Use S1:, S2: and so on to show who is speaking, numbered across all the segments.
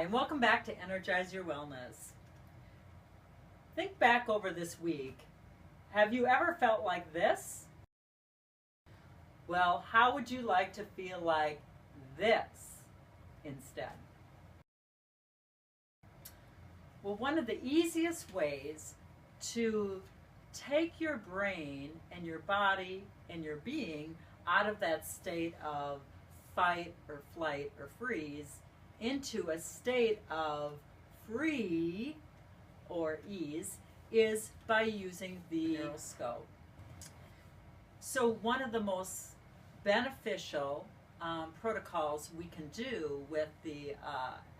S1: and welcome back to Energize Your Wellness. Think back over this week. Have you ever felt like this? Well, how would you like to feel like this instead? Well, one of the easiest ways to take your brain and your body and your being out of that state of fight or flight or freeze into a state of free or ease is by using the Neuroscope. So one of the most beneficial protocols we can do with the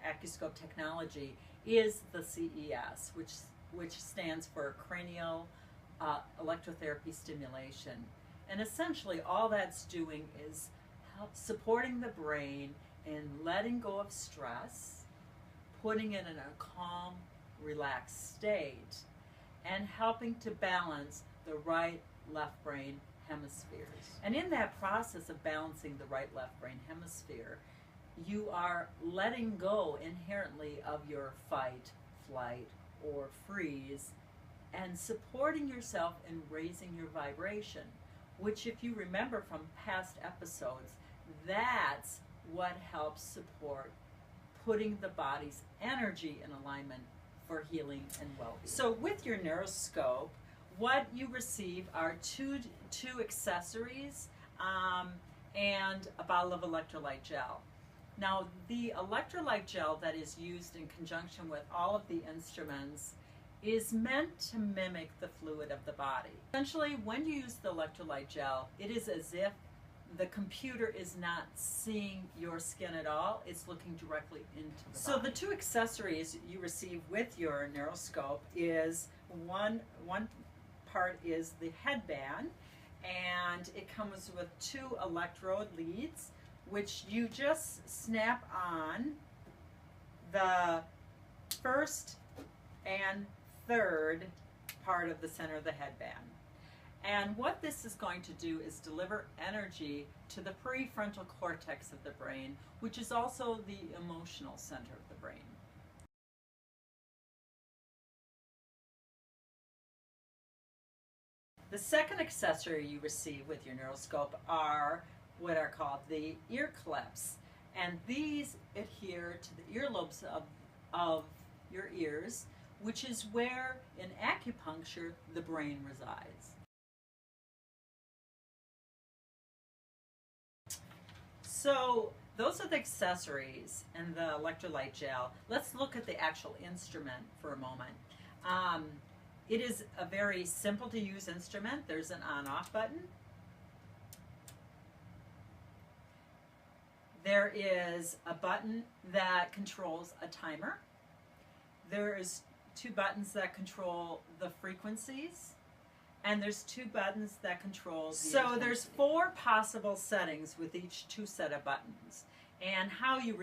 S1: Neuroscope technology is the CES, which stands for cranial electotherapy stimulation. And essentially all that's doing is supporting the brain in letting go of stress, putting it in a calm, relaxed state, and helping to balance the right left brain hemispheres. And in that process of balancing the right left brain hemisphere, you are letting go inherently of your fight, flight, or freeze, and supporting yourself in raising your vibration, which, if you remember from past episodes, that's what helps support putting the body's energy in alignment for healing and well-being. So with your Neuroscope, what you receive are two accessories and a bottle of electrolyte gel. Now, the electrolyte gel that is used in conjunction with all of the instruments is meant to mimic the fluid of the body. Essentially, when you use the electrolyte gel, it is as if the computer is not seeing your skin at all. It's looking directly into the body. So the two accessories you receive with your Neuroscope is one part is the headband, and it comes with two electrode leads, which you just snap on the first and third part of the center of the headband. And what this is going to do is deliver energy to the prefrontal cortex of the brain, which is also the emotional center of the brain. The second accessory you receive with your Neuroscope are what are called the ear clips. And these adhere to the earlobes of your ears, which is where in acupuncture the brain resides. So those are the accessories and the electrolyte gel. Let's look at the actual instrument for a moment. It is a very simple to use instrument. There's an on-off button. There is a button that controls a timer. There's two buttons that control the frequencies. And there's two buttons that control the intensity. There's four possible settings with each two set of buttons. And how you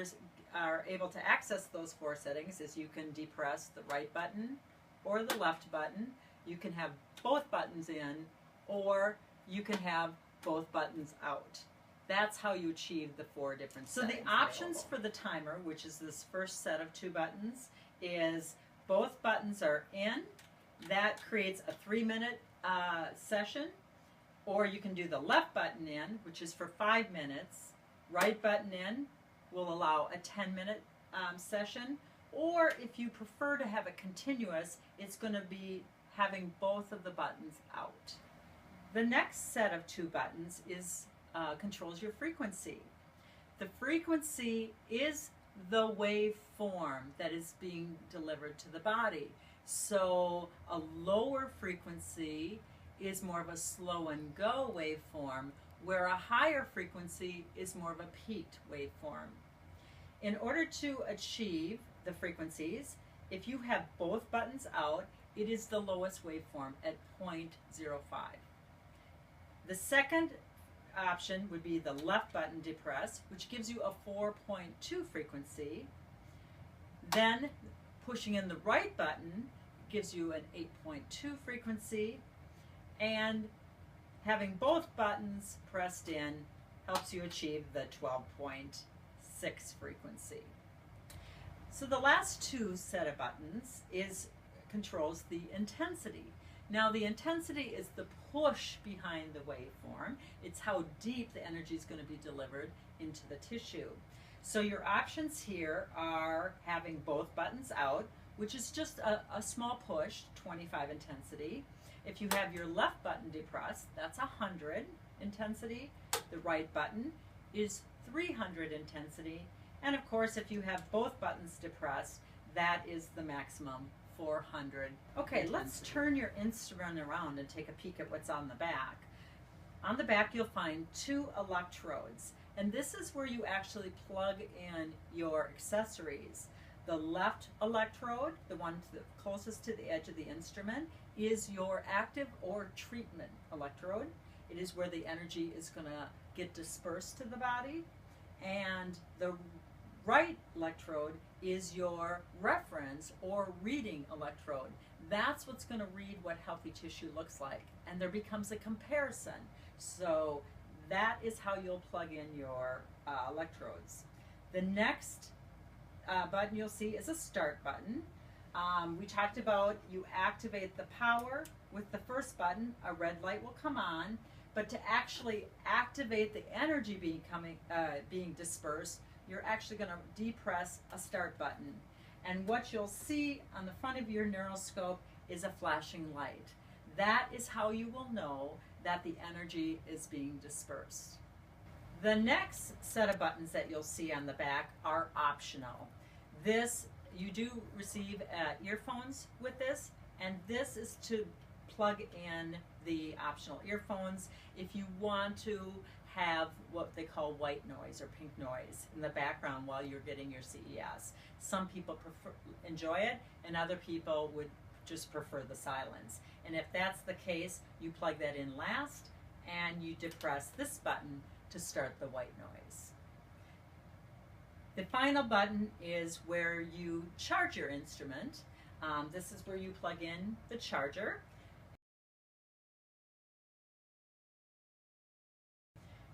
S1: are able to access those four settings is you can depress the right button or the left button. You can have both buttons in, or you can have both buttons out. That's how you achieve the four different settings. So the options for the timer, which is this first set of two buttons, is both buttons are in. That creates a 3-minute session, or you can do the left button in, which is for 5 minutes. Right button in will allow a 10-minute session, or if you prefer to have it continuous, it's going to be having both of the buttons out. The next set of two buttons is controls your frequency. The frequency is the waveform that is being delivered to the body. So a lower frequency is more of a slow and go waveform, where a higher frequency is more of a peaked waveform. In order to achieve the frequencies, if you have both buttons out, it is the lowest waveform at 0.05. The second option would be the left button depress, which gives you a 4.2 frequency. Then pushing in the right button gives you an 8.2 frequency, and having both buttons pressed in helps you achieve the 12.6 frequency. So the last two set of buttons controls the intensity. Now the intensity is the push behind the waveform. It's how deep the energy is going to be delivered into the tissue. So your options here are having both buttons out, which is just a small push, 25 intensity. If you have your left button depressed, that's 100 intensity. The right button is 300 intensity. And of course, if you have both buttons depressed, that is the maximum 400. Okay, intensity. Let's turn your instrument around and take a peek at what's on the back. On the back, you'll find 2 electrodes, and this is where you actually plug in your accessories. The left electrode, the one closest to the edge of the instrument, is your active or treatment electrode. It is where the energy is going to get dispersed to the body. And the right electrode is your reference or reading electrode. That's what's going to read what healthy tissue looks like. And there becomes a comparison. So that is how you'll plug in your electrodes. The next button you'll see is a start button. We talked about you activate the power with the first button. A red light will come on, but to actually activate the energy being dispersed, you're actually going to depress a start button. And what you'll see on the front of your Neuroscope is a flashing light. That is how you will know that the energy is being dispersed. The next set of buttons that you'll see on the back are optional. You do receive earphones with this, and this is to plug in the optional earphones if you want to have what they call white noise or pink noise in the background while you're getting your CES. Some people enjoy it, and other people would just prefer the silence. And if that's the case, you plug that in last, and you depress this button to start the white noise. The final button is where you charge your instrument. This is where you plug in the charger.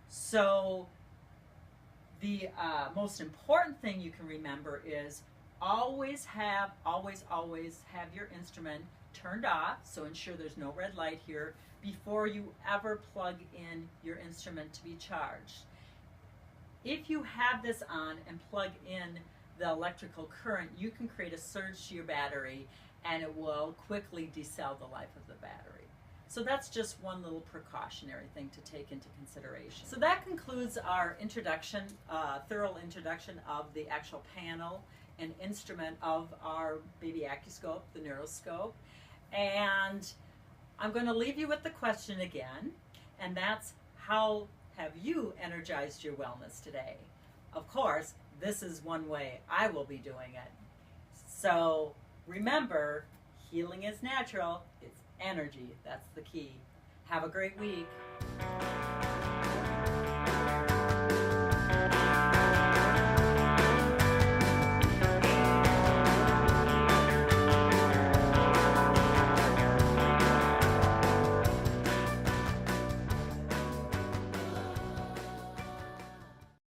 S1: So the most important thing you can remember is always have your instrument turned off, so ensure there's no red light here before you ever plug in your instrument to be charged. If you have this on and plug in the electrical current, you can create a surge to your battery and it will quickly decel the life of the battery. So that's just one little precautionary thing to take into consideration. So that concludes our introduction, thorough introduction of the actual panel and instrument of our baby Accuscope, the Neuroscope. And I'm going to leave you with the question again, and that's, how have you energized your wellness today? Of course, this is one way I will be doing it. So remember, healing is natural. It's energy. That's the key. Have a great week.